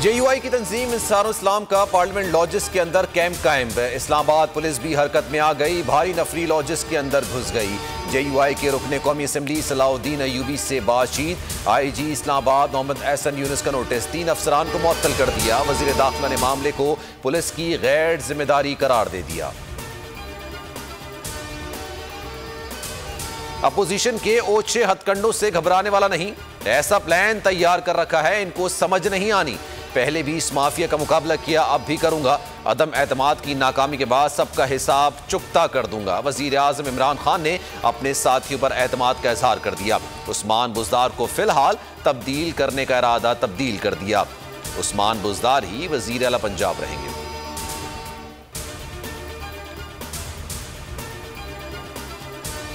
JUI की तंजीम इंसानुल इस्लाम का parliament lodges के अंदर कैंप कायम। इस्लामाबाद पुलिस भी हरकत में आ गई, भारी नफरी लॉजिस के अंदर घुस गई। JUI के रुकने कौमी असम्बली सलाउद्दीन अयूबी से बातचीत। IG इस्लामाबाद मोहम्मद एहसन यूनुस का नोटिस, 3 अफसरान को मुअत्तल कर दिया। वजीर दाखिला ने मामले को पुलिस की गैर जिम्मेदारी करार दे दिया। अपोजिशन के ओछे हथकंडों से घबराने वाला नहीं, ऐसा प्लान तैयार कर रखा है, इनको समझ नहीं आनी। पहले भी इस माफिया का मुकाबला किया, अब भी करूंगा। अदम एतमाद की नाकामी के बाद सबका हिसाब चुकता कर दूंगा। वजीर आजम इमरान खान ने अपने साथियों पर एतमाद का इजहार कर दिया। उस्मान बुज़दार को फिलहाल तब्दील करने का इरादा तब्दील कर दिया। उस्मान बुज़दार ही वजीर आला पंजाब रहेंगे।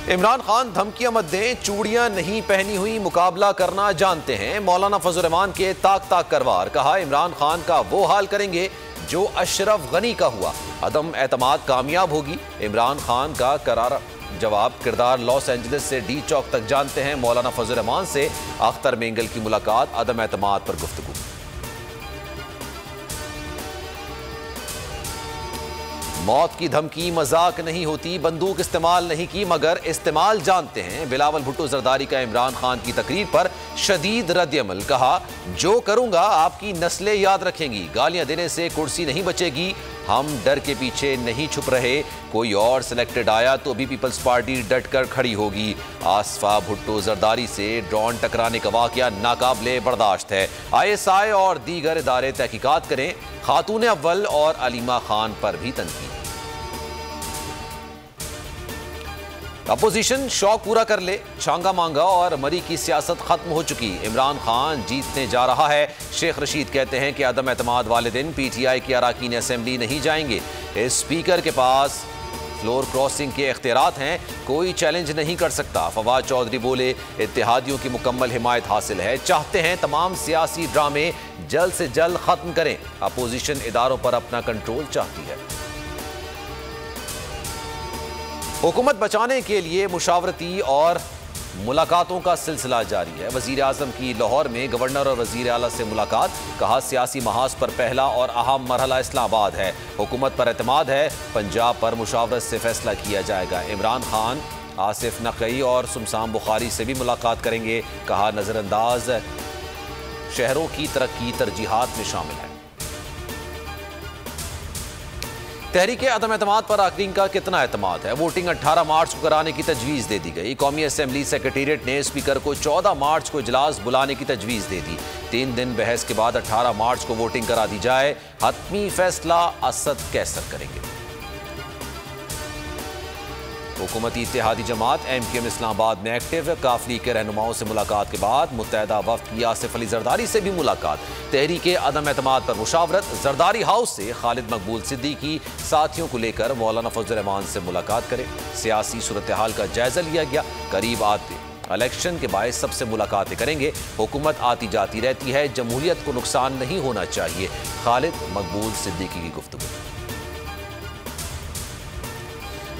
इमरान खान धमकियां मत दें, चूड़ियां नहीं पहनी हुई मुकाबला करना जानते हैं। मौलाना फजल रहमान के ताक ताक करवार, कहा इमरान खान का वो हाल करेंगे जो अशरफ गनी का हुआ। अदम एतमाद कामयाब होगी। इमरान खान का करारा जवाब, किरदार लॉस एंजलिस से डी चौक तक जानते हैं। मौलाना फजल रहमान से अख्तर मेंगल की मुलाकात, अदम एतमाद पर गुफ्तगू। मौत की धमकी मजाक नहीं होती, बंदूक इस्तेमाल नहीं की मगर इस्तेमाल जानते हैं। बिलावल भुट्टो जरदारी का इमरान खान की तकरीर पर शदीद रद्द-ए-अमल, कहा जो करूंगा आपकी नस्लें याद रखेंगी। गालियां देने से कुर्सी नहीं बचेगी, हम डर के पीछे नहीं छुप रहे। कोई और सिलेक्टेड आया तो भी पीपल्स पार्टी डट कर खड़ी होगी। आसफा भुट्टो जरदारी से ड्रोन टकराने का वाकया नाकाबिले बर्दाश्त है। ISI और दीगर इदारे तहकीकात करें। खातून अव्वल और अलीमा खान पर भी तनकीद। अपोजिशन शौक पूरा कर ले, छांगा मांगा और मरी की सियासत खत्म हो चुकी। इमरान खान जीतने जा रहा है। शेख रशीद कहते हैं कि अदम एतमाद वाले दिन PTI के अराकीन असेंबली नहीं जाएंगे। स्पीकर के पास फ्लोर क्रॉसिंग के इख्तियारात हैं, कोई चैलेंज नहीं कर सकता। फवाद चौधरी बोले इत्तेहादियों की मुकम्मल हिमायत हासिल है, चाहते हैं तमाम सियासी ड्रामे जल्द से जल्द खत्म करें। अपोजिशन इदारों पर अपना कंट्रोल चाहती है। हुकूमत बचाने के लिए मुशावरती और मुलाकातों का सिलसिला जारी है। वजीर आजम की लाहौर में गवर्नर और वजीर आला से मुलाकात, कहा सियासी महाज पर पहला और अहम मरहला इस्लामाबाद है। हुकूमत पर एतमाद है, पंजाब पर मुशावरत से फैसला किया जाएगा। इमरान खान आसिफ नकवी और सुमसान बुखारी से भी मुलाकात करेंगे, कहा नजरअंदाज शहरों की तरक्की तरजीहात में शामिल है। तहरीक अदम एतमाद पर आखरीन का कितना एतमाद है? वोटिंग 18 मार्च को कराने की तजवीज़ दे दी गई। कौमी असम्बली सेक्रेटेरिएट ने स्पीकर को 14 मार्च को इजलास बुलाने की तजवीज़ दे दी। 3 दिन बहस के बाद 18 मार्च को वोटिंग करा दी जाए। हतमी फैसला असद कैसर करेंगे। हुकूमती इत्तेहादी जमात MKM इस्लामाबाद में एक्टिव। काफली के रहनुमाओं से मुलाकात के बाद मुत्तहदा वफ्द की आसिफ अली जरदारी से भी मुलाकात। तहरीक अदम एतमाद पर मुशावरत। जरदारी हाउस से खालिद मकबूल सिद्दीकी साथियों को लेकर मौलाना फजल रहमान से मुलाकात करें। सियासी सूरत हाल का जायजा लिया गया। करीब आते इलेक्शन के बायस सबसे मुलाकातें करेंगे। हुकूमत आती जाती रहती है, जमहूरियत को नुकसान नहीं होना चाहिए। खालिद मकबूल सिद्दीकी की गुफ्तगू।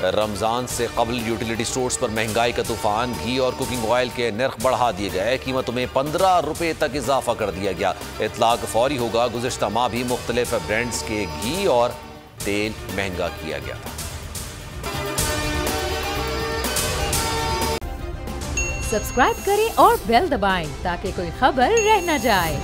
रमजान से कबल यूटिलिटी स्टोर्स पर महंगाई का तूफान। घी और कुकिंग ऑयल के नर्ख बढ़ा दिए गए, कीमतों में 15 रुपए तक इजाफा कर दिया गया। इतलाक फौरी होगा। गुज़िश्ता माह भी मुख्तलिफ ब्रांड्स के घी और तेल महंगा किया गया था। सब्सक्राइब करें और बेल दबाएं ताकि कोई खबर रह न जाए।